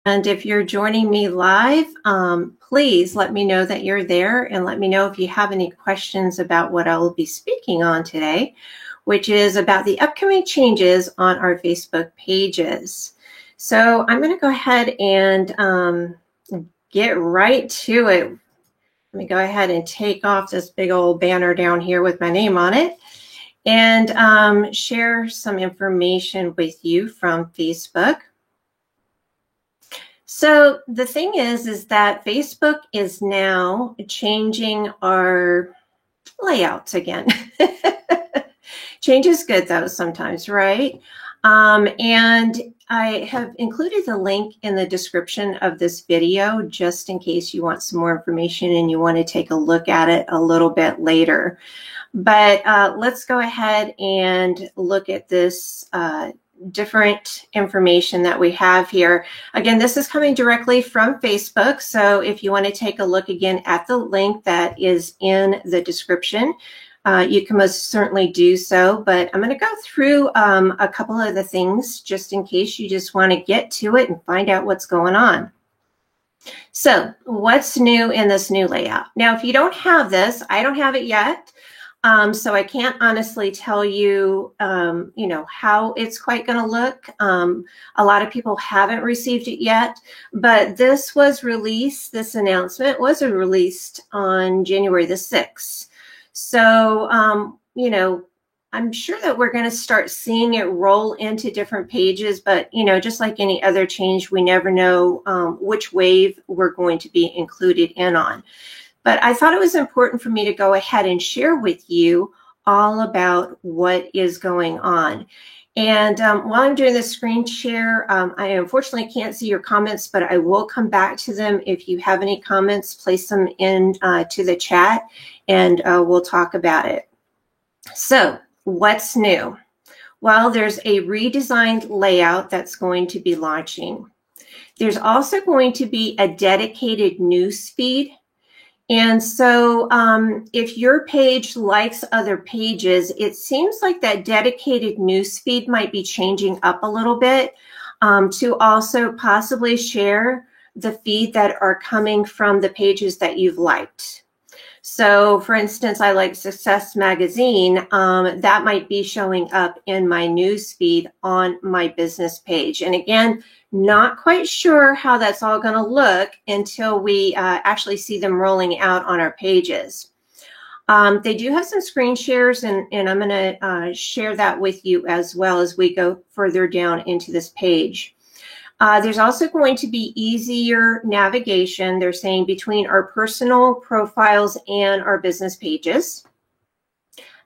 And if you're joining me live, please let me know that you're there and let me know if you have any questions about what I will be speaking on today, which is about the upcoming changes on our Facebook pages. So I'm going to go ahead and get right to it. Let me go ahead and take off this big old banner down here with my name on it and share some information with you from Facebook. So the thing is that Facebook is now changing our layouts again. Change is good though sometimes, right? And I have included the link in the description of this video just in case you want some more information and you want to take a look at it a little bit later. But let's go ahead and look at this different information that we have here. Again, this is coming directly from Facebook. So if you want to take a look again at the link that is in the description, you can most certainly do so. But I'm going to go through a couple of the things just in case you just want to get to it and find out what's going on. So what's new in this new layout? Now, if you don't have this, I don't have it yet. So I can't honestly tell you, how it's quite going to look. A lot of people haven't received it yet, but this announcement was released on January the 6th. So, I'm sure that we're going to start seeing it roll into different pages, but, just like any other change, we never know which wave we're going to be included in on. But I thought it was important for me to go ahead and share with you all about what is going on. And while I'm doing the screen share, I unfortunately can't see your comments, but I will come back to them. If you have any comments, place them in to the chat and we'll talk about it. So what's new? Well, there's a redesigned layout that's going to be launching. There's also going to be a dedicated news feed. And so if your page likes other pages, it seems like that dedicated newsfeed might be changing up a little bit to also possibly share the feed that are coming from the pages that you've liked. So for instance, I like Success Magazine. That might be showing up in my newsfeed on my business page. And again, not quite sure how that's all going to look until we actually see them rolling out on our pages. They do have some screen shares, and I'm going to share that with you as well as we go further down into this page. There's also going to be easier navigation, they're saying, between our personal profiles and our business pages.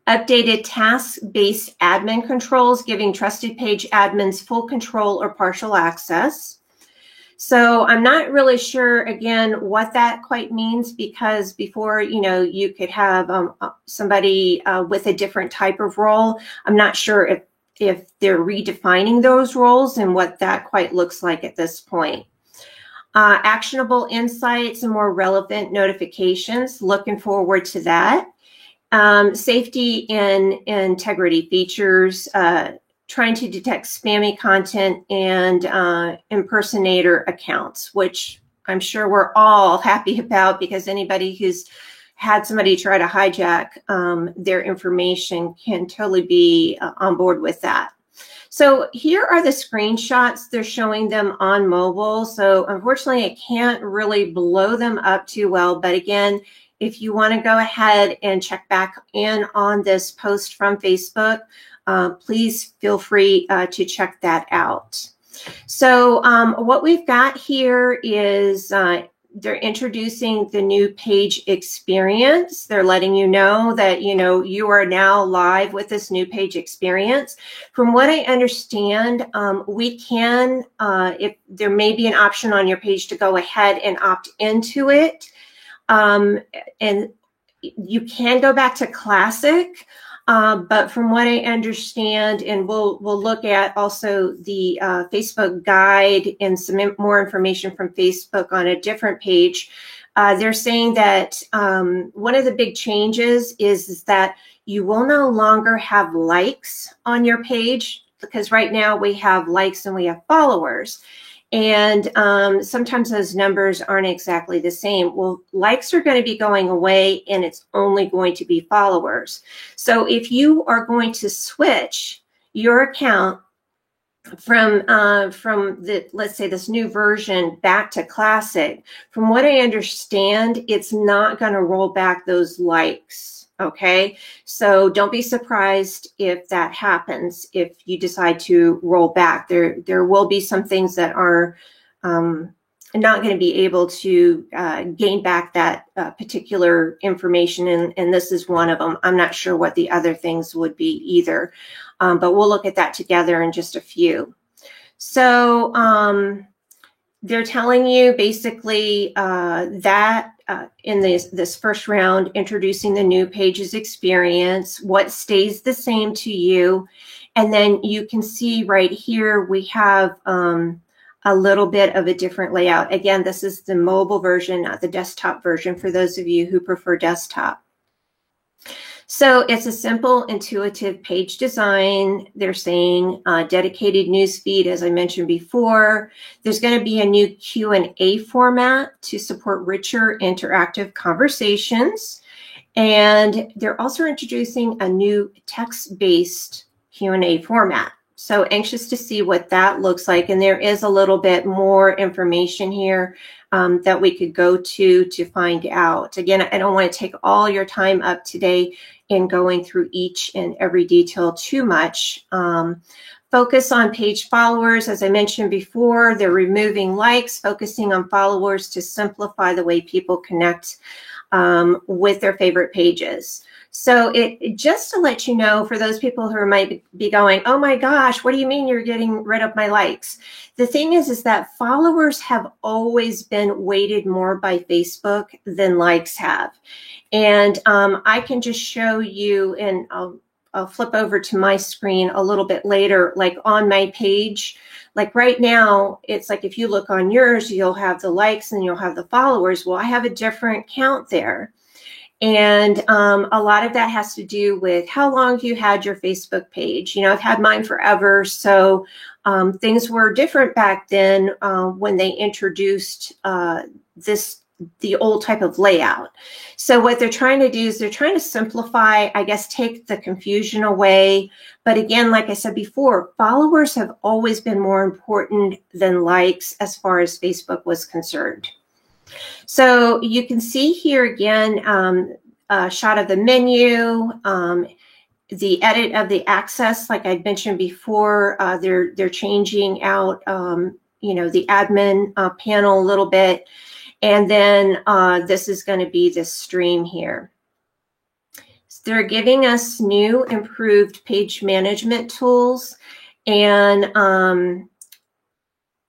Updated task-based admin controls, giving trusted page admins full control or partial access. So I'm not really sure, again, what that quite means, because before, you could have somebody with a different type of role. I'm not sure if they're redefining those roles and what that quite looks like at this point. Actionable insights and more relevant notifications. Looking forward to that. Safety and integrity features, trying to detect spammy content and impersonator accounts, which I'm sure we're all happy about, because anybody who's had somebody try to hijack their information can totally be on board with that. So here are the screenshots. They're showing them on mobile. So unfortunately, I can't really blow them up too well. But again, if you want to go ahead and check back in on this post from Facebook, please feel free to check that out. So what we've got here is they're introducing the new page experience. They're letting you know that, you are now live with this new page experience. From what I understand, we can, if there may be an option on your page to go ahead and opt into it. And you can go back to classic, but from what I understand, and we'll look at also the Facebook guide and some more information from Facebook on a different page. They're saying that one of the big changes is that you will no longer have likes on your page, because right now we have likes and we have followers. And sometimes those numbers aren't exactly the same. Well, likes are going to be going away, and it's only going to be followers. So if you are going to switch your account from let's say this new version back to classic, from what I understand, it's not going to roll back those likes. Okay, so don't be surprised if that happens. If you decide to roll back, there will be some things that are not going to be able to gain back that particular information, and this is one of them. I'm not sure what the other things would be either, but we'll look at that together in just a few. So they're telling you basically that in this first round, introducing the new Pages experience, what stays the same to you. And then you can see right here, we have a little bit of a different layout. Again, this is the mobile version, not the desktop version, for those of you who prefer desktop. So it's a simple, intuitive page design. They're saying dedicated newsfeed, as I mentioned before. There's going to be a new Q&A format to support richer interactive conversations. And they're also introducing a new text-based Q&A format. So anxious to see what that looks like. And there is a little bit more information here that we could go to find out. Again, I don't want to take all your time up today in going through each and every detail too much. Focus on page followers. As I mentioned before, they're removing likes, focusing on followers to simplify the way people connect with their favorite pages. So it just to let you know, for those people who might be going, oh my gosh, what do you mean you're getting rid of my likes? The thing is that followers have always been weighted more by Facebook than likes have. And I can just show you, and I'll flip over to my screen a little bit later, like on my page. Like right now, it's like if you look on yours, you'll have the likes and you'll have the followers. Well, I have a different count there. And a lot of that has to do with how long you had your Facebook page. You know, I've had mine forever, so things were different back then when they introduced the old type of layout. So what they're trying to do is they're trying to simplify, I guess, take the confusion away. But again, like I said before, followers have always been more important than likes as far as Facebook was concerned. So you can see here again, a shot of the menu, the edit of the access, like I mentioned before. They're changing out, you know, the admin panel a little bit. And then this is going to be this stream here. So they're giving us new improved page management tools. And,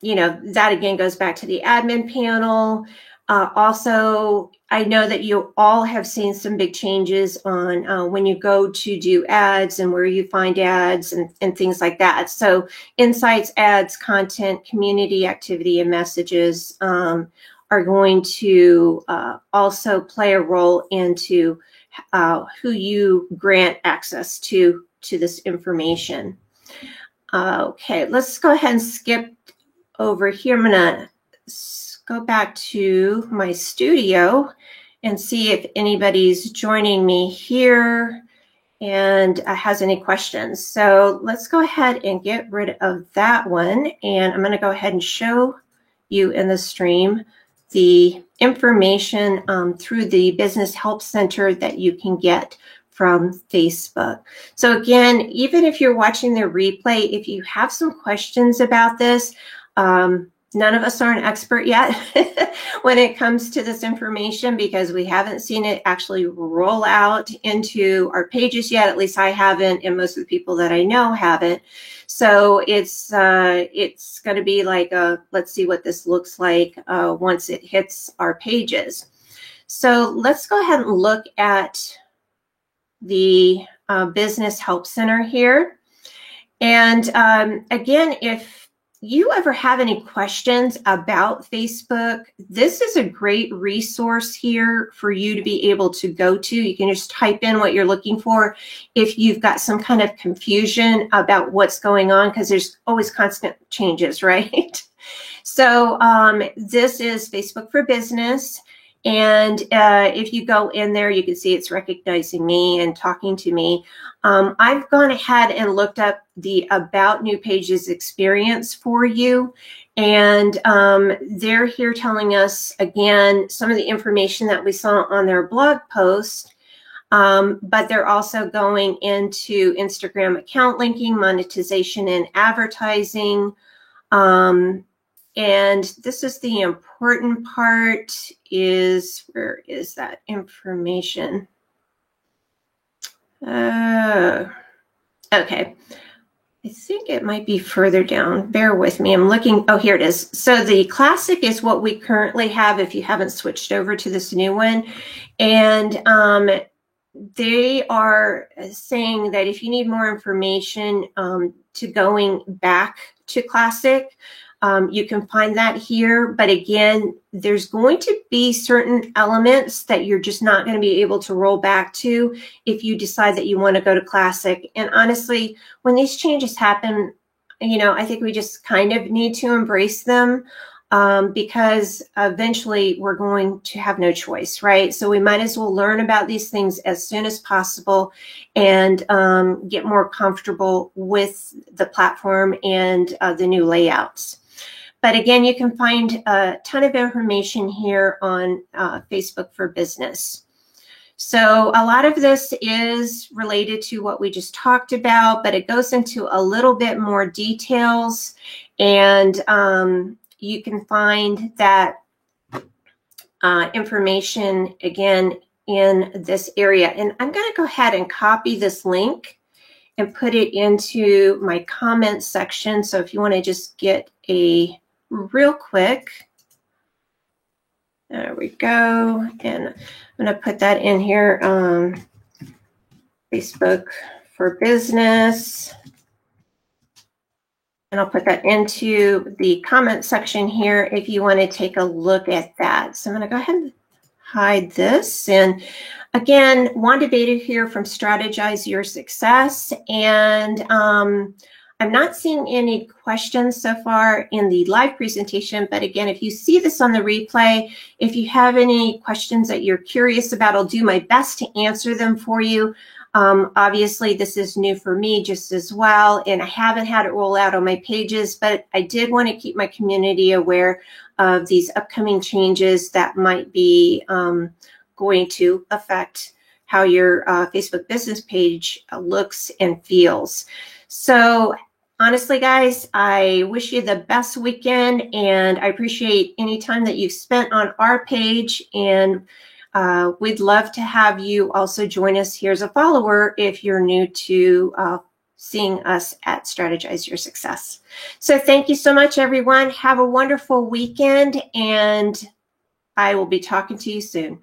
you know, that again goes back to the admin panel. Also, I know that you all have seen some big changes on when you go to do ads and where you find ads and things like that. So insights, ads, content, community activity, and messages are going to also play a role into who you grant access to this information. Okay, let's go ahead and skip over here. I'm gonna go back to my studio and see if anybody's joining me here and has any questions. So let's go ahead and get rid of that one. And I'm going to go ahead and show you in the stream the information through the Business Help Center that you can get from Facebook. So again, even if you're watching the replay, if you have some questions about this, none of us are an expert yet when it comes to this information because we haven't seen it actually roll out into our pages yet. At least I haven't, and most of the people that I know haven't. So it's going to be like let's see what this looks like once it hits our pages. So let's go ahead and look at the Business Help Center here. And again, if you ever have any questions about Facebook, this is a great resource here for you to be able to go to. You can just type in what you're looking for if you've got some kind of confusion about what's going on, because there's always constant changes, right? So this is Facebook for Business. And if you go in there, you can see it's recognizing me and talking to me. I've gone ahead and looked up the About New Pages experience for you. And they're here telling us, again, some of the information that we saw on their blog post. But they're also going into Instagram account linking, monetization, and advertising. And this is the important part, is where is that information? Okay. I think it might be further down. Bear with me. I'm looking. Oh, here it is. So the classic is what we currently have if you haven't switched over to this new one. And they are saying that if you need more information to going back to classic, you can find that here. But again, there's going to be certain elements that you're just not going to be able to roll back to if you decide that you want to go to classic. And honestly, when these changes happen, you know, I think we just kind of need to embrace them because eventually we're going to have no choice, right? So we might as well learn about these things as soon as possible and get more comfortable with the platform and the new layouts. But again, you can find a ton of information here on Facebook for Business. So a lot of this is related to what we just talked about, but it goes into a little bit more details. And you can find that information, again, in this area. And I'm going to go ahead and copy this link and put it into my comments section. So if you want to just get a real quick, there we go. And I'm going to put that in here, Facebook for Business. And I'll put that into the comment section here if you want to take a look at that. So I'm going to go ahead and hide this. And again, Wanda Beta here from Strategize Your Success. And I'm not seeing any questions so far in the live presentation, but again, if you see this on the replay, if you have any questions that you're curious about, I'll do my best to answer them for you. Obviously, this is new for me just as well, and I haven't had it roll out on my pages, but I did want to keep my community aware of these upcoming changes that might be going to affect how your Facebook business page looks and feels. So honestly, guys, I wish you the best weekend, and I appreciate any time that you've spent on our page, and we'd love to have you also join us here as a follower if you're new to seeing us at Strategize Your Success. So thank you so much, everyone. Have a wonderful weekend, and I will be talking to you soon.